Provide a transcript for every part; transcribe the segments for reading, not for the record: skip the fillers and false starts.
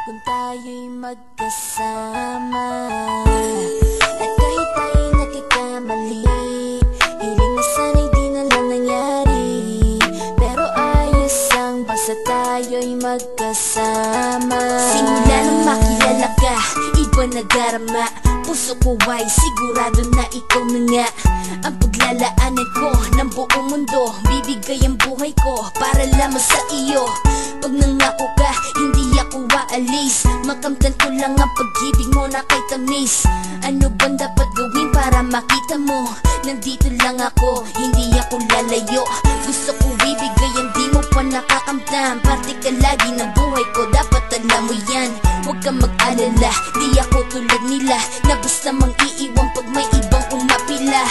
kung tayo'y magkasama. At kahit tayo'y nagkakamali, hiling na sana'y di na lang nangyari. Pero ayos ang basta tayo'y magkasama. Simula nang makilala ka, iba nadarama. Puso ko ay sigurado na ikaw na nga ang paglalaanan ko ng buong mundo. Bibigay ang buhay ko para lamang sa iyo. Pag nangako ka, hindi ako aalis. Makamtan ko lang ang pag-ibig mo na kay tamis. Ano bang dapat gawin para makita mo? Nandito lang ako, hindi ako lalayo. Gusto ko ibigay ang di mo pa nakakamtam. Parte ka lagi ng buhay ko, dapat alam mo yan. Huwag kang mag-alala, di ako tulad nila na basta mang iiwan pag may ibang umapila.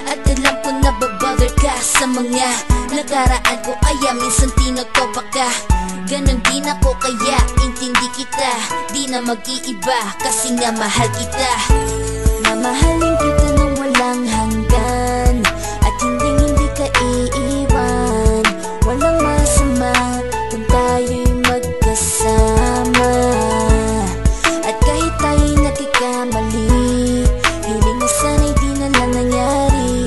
At alam ko na babother ka sa mga nakaraan ko, kaya minsan tinotopa ka. Ganon din ako kaya intindi kita. Di na mag-iiba kasi nga mahal kita. Mamahalin kita nang walang hanggan, at hindi ka iiwan. Walang masama kung tayo'y magkasama. At kahit tayo'y nagkakamali, hiling na sana'y di na lang nangyari.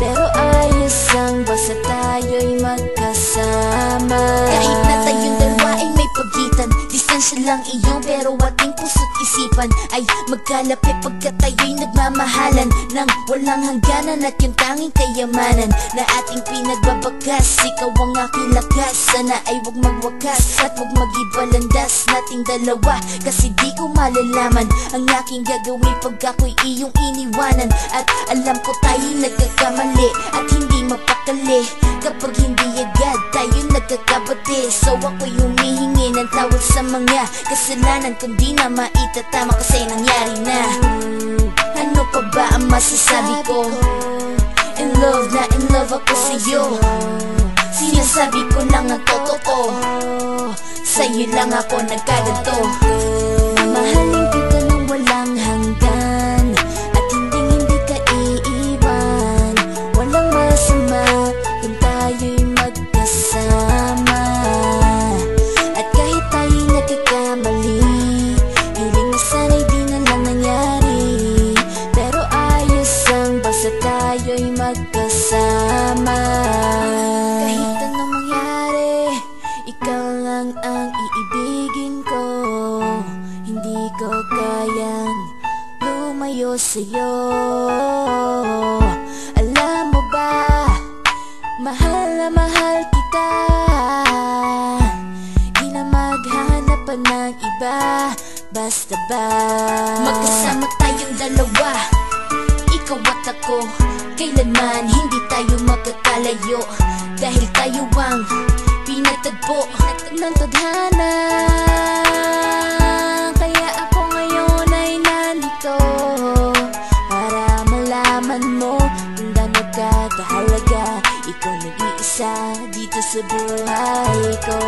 Pero ayos ang basta tayo'y magkasama. Kahit na tayong dalawa ay may pagitan, distansya lang iyon pero ating puso't isipan ay magkalapit pagkat tayo'y nagmamahalan ng walang hangganan. At yung tanging kayamanan na ating pinagbabakas, ikaw ang aking lakas. Sana ay huwag magwakas at huwag mag-iba landas nating dalawa, kasi di ko malalaman ang aking gagawin pag ako'y iyong iniwanan. At alam ko tayo'y nagkakamali at hindi mapakali kapag hindi agad tayo nagkakabati. So ako'y humihingi ng tawad sa mga kasalanan kung di na maitatama kasi nangyari na. Ano pa ba ang masasabi ko? In love na in love ako sa'yo. Sinasabi ko lang ang totoo, sa'yo lang ako nagkaganto. Mamahalin kita nang walang hanggan, at hindi ka iiwan. Walang masama kung tayo'y magkasama. At kahit tayo'y nagkakamali, hiling na sana'y di na lang nangyari. Pero ayos ang basta tayo'y magkasama. Kahit anong mangyari, ikaw lang ang iibigin ko. Hindi ko kayang lumayo sa'yo. Alam mo ba, mahal na mahal kita. Di na maghanap pa ng iba, basta ba magkasama tayong dalawa, ikaw at ako. Kailanman hindi tayo magkakalayo, dahil tayo ang pinatagpo ng tadhana. Kaya ako ngayon ay nandito para malaman mo kung gaano ka kahalaga. Ikaw nag-iisa dito sa buhay ko.